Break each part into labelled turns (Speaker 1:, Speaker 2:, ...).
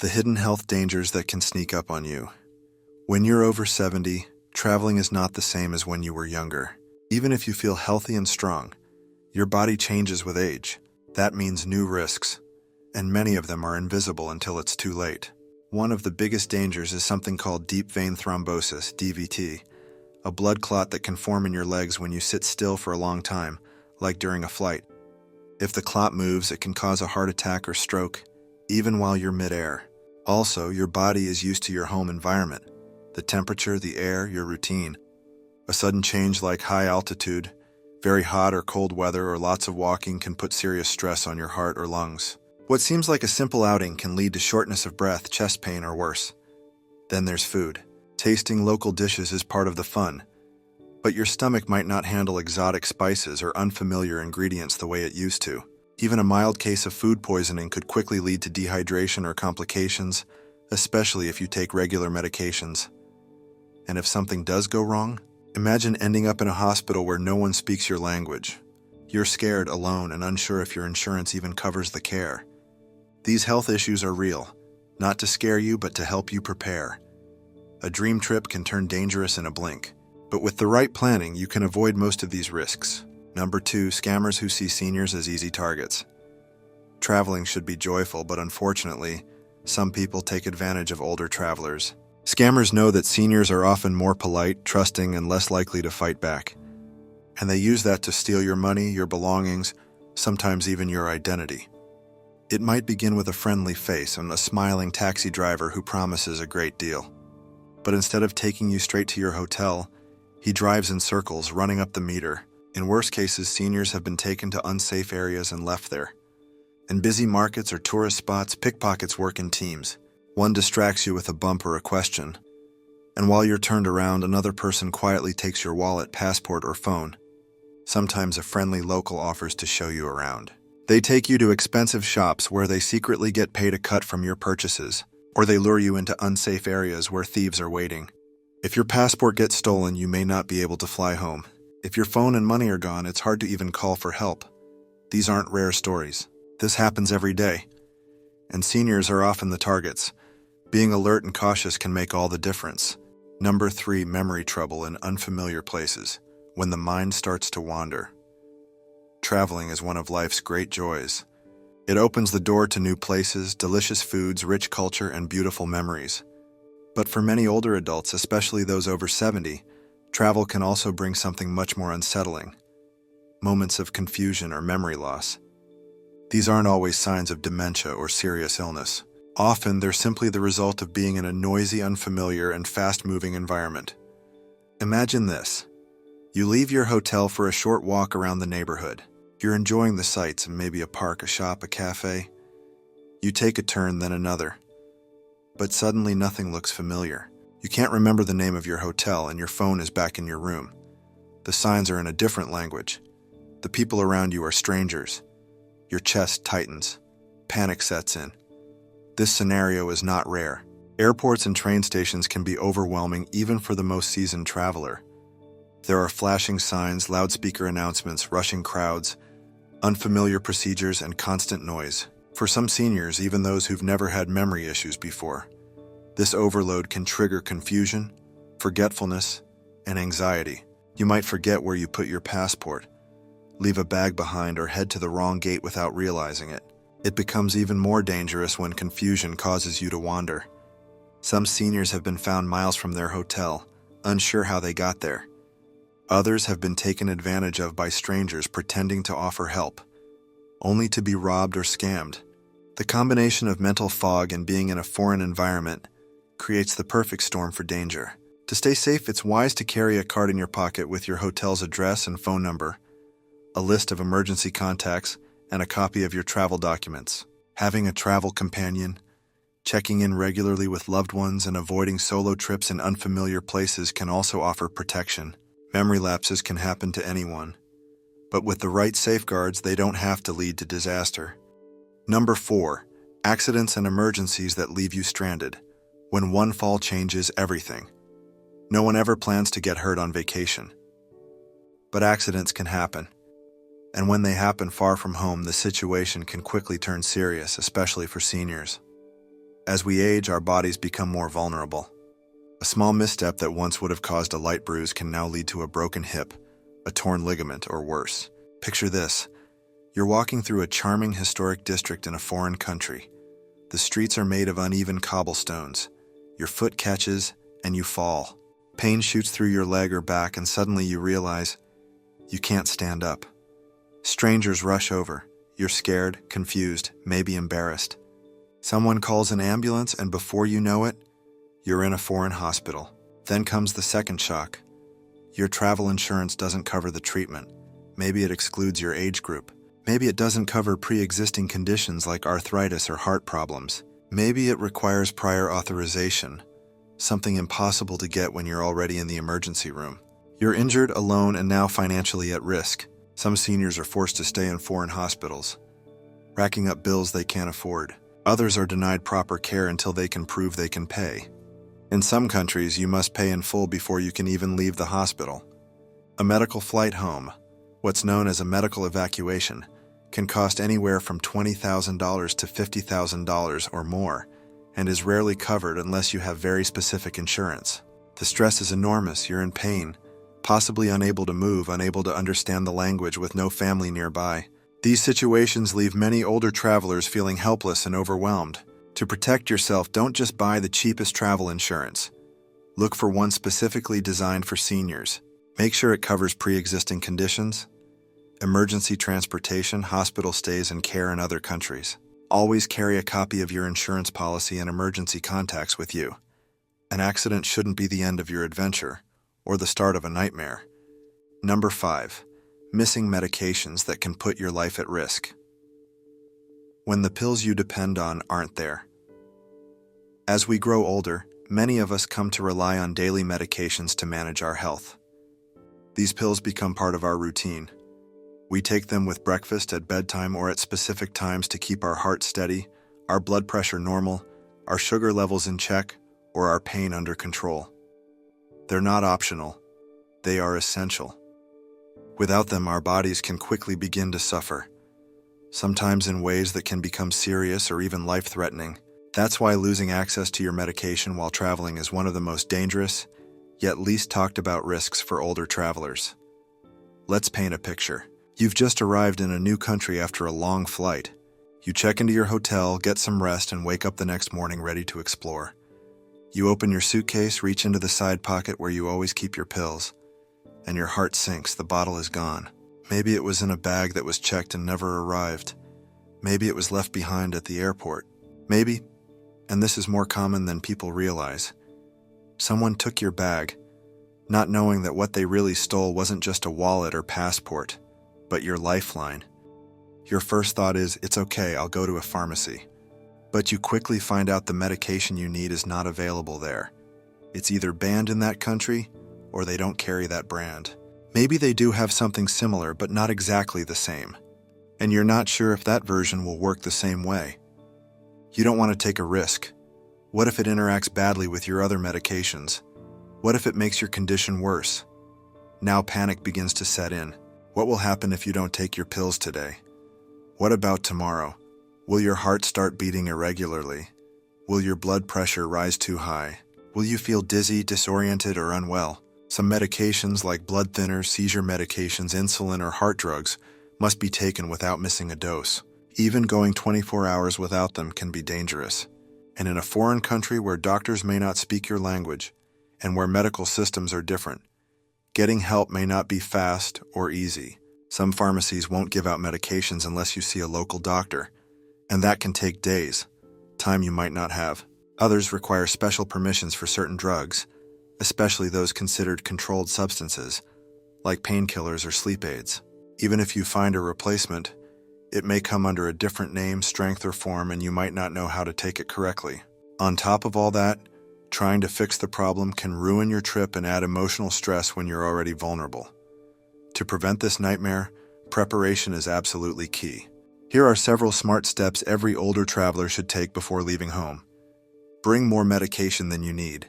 Speaker 1: The hidden health dangers that can sneak up on you. When you're over 70, traveling is not the same as when you were younger. Even if you feel healthy and strong, your body changes with age. That means new risks, and many of them are invisible until it's too late. One of the biggest dangers is something called deep vein thrombosis, DVT, a blood clot that can form in your legs when you sit still for a long time, like during a flight. If the clot moves, it can cause a heart attack or stroke, even while you're midair. Also, your body is used to your home environment, the temperature, the air, your routine. A sudden change like high altitude, very hot or cold weather, or lots of walking can put serious stress on your heart or lungs. What seems like a simple outing can lead to shortness of breath, chest pain, or worse. Then there's food. Tasting local dishes is part of the fun, but your stomach might not handle exotic spices or unfamiliar ingredients the way it used to. Even a mild case of food poisoning could quickly lead to dehydration or complications, especially if you take regular medications. And if something does go wrong, imagine ending up in a hospital where no one speaks your language. You're scared, alone, and unsure if your insurance even covers the care. These health issues are real, not to scare you, but to help you prepare. A dream trip can turn dangerous in a blink, but with the right planning, you can avoid most of these risks. Number 2, scammers who see seniors as easy targets. Traveling should be joyful, but unfortunately, some people take advantage of older travelers. Scammers know that seniors are often more polite, trusting, and less likely to fight back. And they use that to steal your money, your belongings, sometimes even your identity. It might begin with a friendly face and a smiling taxi driver who promises a great deal. But instead of taking you straight to your hotel, he drives in circles, running up the meter. In worse cases, seniors have been taken to unsafe areas and left there. In busy markets or tourist spots, pickpockets work in teams. One distracts you with a bump or a question, and while you're turned around, another person quietly takes your wallet, passport, or phone. Sometimes a friendly local offers to show you around. They take you to expensive shops where they secretly get paid a cut from your purchases, or they lure you into unsafe areas where thieves are waiting. If your passport gets stolen, you may not be able to fly home. If your phone and money are gone, it's hard to even call for help. These aren't rare stories. This happens every day. And seniors are often the targets. Being alert and cautious can make all the difference. Number 3, memory trouble in unfamiliar places. When the mind starts to wander. Traveling is one of life's great joys. It opens the door to new places, delicious foods, rich culture, and beautiful memories. But for many older adults, especially those over 70, travel can also bring something much more unsettling. Moments of confusion or memory loss. These aren't always signs of dementia or serious illness. Often, they're simply the result of being in a noisy, unfamiliar, and fast-moving environment. Imagine this. You leave your hotel for a short walk around the neighborhood. You're enjoying the sights and maybe a park, a shop, a cafe. You take a turn, then another. But suddenly nothing looks familiar. You can't remember the name of your hotel and your phone is back in your room. The signs are in a different language. The people around you are strangers. Your chest tightens. Panic sets in. This scenario is not rare. Airports and train stations can be overwhelming even for the most seasoned traveler. There are flashing signs, loudspeaker announcements, rushing crowds, unfamiliar procedures, and constant noise. For some seniors, even those who've never had memory issues before, this overload can trigger confusion, forgetfulness, and anxiety. You might forget where you put your passport, leave a bag behind, or head to the wrong gate without realizing it. It becomes even more dangerous when confusion causes you to wander. Some seniors have been found miles from their hotel, unsure how they got there. Others have been taken advantage of by strangers pretending to offer help, only to be robbed or scammed. The combination of mental fog and being in a foreign environment creates the perfect storm for danger. To stay safe, it's wise to carry a card in your pocket with your hotel's address and phone number, a list of emergency contacts, and a copy of your travel documents. Having a travel companion, checking in regularly with loved ones, and avoiding solo trips in unfamiliar places can also offer protection. Memory lapses can happen to anyone, but with the right safeguards, they don't have to lead to disaster. Number 4, accidents and emergencies that leave you stranded. When one fall changes everything. No one ever plans to get hurt on vacation. But accidents can happen. And when they happen far from home, the situation can quickly turn serious, especially for seniors. As we age, our bodies become more vulnerable. A small misstep that once would have caused a light bruise can now lead to a broken hip, a torn ligament, or worse. Picture this. You're walking through a charming historic district in a foreign country. The streets are made of uneven cobblestones. Your foot catches, and you fall. Pain shoots through your leg or back, and suddenly you realize you can't stand up. Strangers rush over. You're scared, confused, maybe embarrassed. Someone calls an ambulance, and before you know it, you're in a foreign hospital. Then comes the second shock. Your travel insurance doesn't cover the treatment. Maybe it excludes your age group. Maybe it doesn't cover pre-existing conditions like arthritis or heart problems. Maybe it requires prior authorization, something impossible to get when you're already in the emergency room. You're injured, alone, and now financially at risk. Some seniors are forced to stay in foreign hospitals, racking up bills they can't afford. Others are denied proper care until they can prove they can pay. In some countries, you must pay in full before you can even leave the hospital. A medical flight home, what's known as a medical evacuation, can cost anywhere from $20,000 to $50,000 or more, and is rarely covered unless you have very specific insurance. The stress is enormous. You're in pain, possibly unable to move, unable to understand the language, with no family nearby. These situations leave many older travelers feeling helpless and overwhelmed. To protect yourself, don't just buy the cheapest travel insurance. Look for one specifically designed for seniors. Make sure it covers pre-existing conditions, emergency transportation, hospital stays, and care in other countries. Always carry a copy of your insurance policy and emergency contacts with you. An accident shouldn't be the end of your adventure or the start of a nightmare. Number 5. Missing medications that can put your life at risk. When the pills you depend on aren't there. As we grow older, many of us come to rely on daily medications to manage our health. These pills become part of our routine. We take them with breakfast, at bedtime, or at specific times to keep our heart steady, our blood pressure normal, our sugar levels in check, or our pain under control. They're not optional. They are essential. Without them, our bodies can quickly begin to suffer, sometimes in ways that can become serious or even life-threatening. That's why losing access to your medication while traveling is one of the most dangerous, yet least talked about risks for older travelers. Let's paint a picture. You've just arrived in a new country after a long flight. You check into your hotel, get some rest, and wake up the next morning ready to explore. You open your suitcase, reach into the side pocket where you always keep your pills, and your heart sinks. The bottle is gone. Maybe it was in a bag that was checked and never arrived. Maybe it was left behind at the airport. Maybe, and this is more common than people realize, someone took your bag, not knowing that what they really stole wasn't just a wallet or passport, but your lifeline. Your first thought is, it's okay, I'll go to a pharmacy. But you quickly find out the medication you need is not available there. It's either banned in that country, or they don't carry that brand. Maybe they do have something similar, but not exactly the same. And you're not sure if that version will work the same way. You don't want to take a risk. What if it interacts badly with your other medications? What if it makes your condition worse? Now panic begins to set in. What will happen if you don't take your pills today? What about tomorrow? Will your heart start beating irregularly? Will your blood pressure rise too high? Will you feel dizzy, disoriented, or unwell? Some medications like blood thinners, seizure medications, insulin, or heart drugs must be taken without missing a dose. Even going 24 hours without them can be dangerous. And in a foreign country where doctors may not speak your language and where medical systems are different, getting help may not be fast or easy. Some pharmacies won't give out medications unless you see a local doctor, and that can take days, time you might not have. Others require special permissions for certain drugs, especially those considered controlled substances, like painkillers or sleep aids. Even if you find a replacement, it may come under a different name, strength, or form, and you might not know how to take it correctly. On top of all that, trying to fix the problem can ruin your trip and add emotional stress when you're already vulnerable. To prevent this nightmare, preparation is absolutely key. Here are several smart steps every older traveler should take before leaving home. Bring more medication than you need.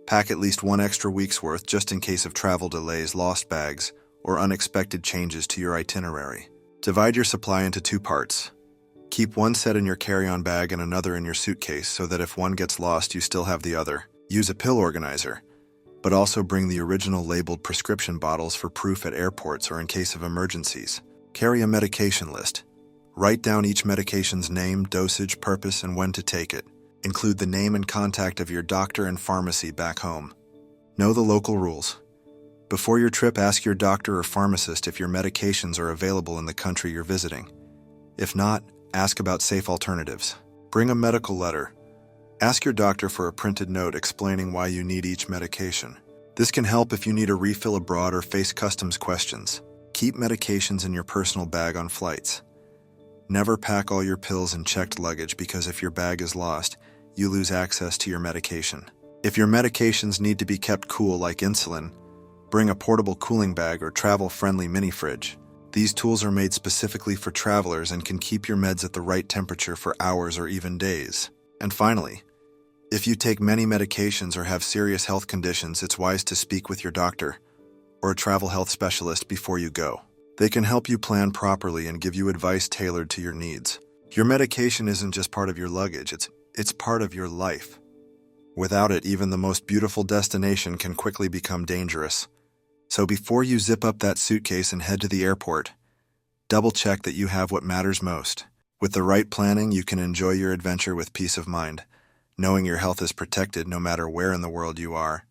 Speaker 1: Pack at least 1 extra week's worth just in case of travel delays, lost bags, or unexpected changes to your itinerary. Divide your supply into 2 parts. Keep one set in your carry-on bag and another in your suitcase so that if one gets lost, you still have the other. Use a pill organizer, but also bring the original labeled prescription bottles for proof at airports or in case of emergencies. Carry a medication list. Write down each medication's name, dosage, purpose, and when to take it. Include the name and contact of your doctor and pharmacy back home. Know the local rules. Before your trip, ask your doctor or pharmacist if your medications are available in the country you're visiting. If not, ask about safe alternatives. Bring a medical letter. Ask your doctor for a printed note explaining why you need each medication. This can help if you need a refill abroad or face customs questions. Keep medications in your personal bag on flights. Never pack all your pills in checked luggage because if your bag is lost, you lose access to your medication. If your medications need to be kept cool like insulin, bring a portable cooling bag or travel-friendly mini fridge. These tools are made specifically for travelers and can keep your meds at the right temperature for hours or even days. And finally, if you take many medications or have serious health conditions, it's wise to speak with your doctor or a travel health specialist before you go. They can help you plan properly and give you advice tailored to your needs. Your medication isn't just part of your luggage, it's part of your life. Without it, even the most beautiful destination can quickly become dangerous. So before you zip up that suitcase and head to the airport, double-check that you have what matters most. With the right planning, you can enjoy your adventure with peace of mind, knowing your health is protected no matter where in the world you are.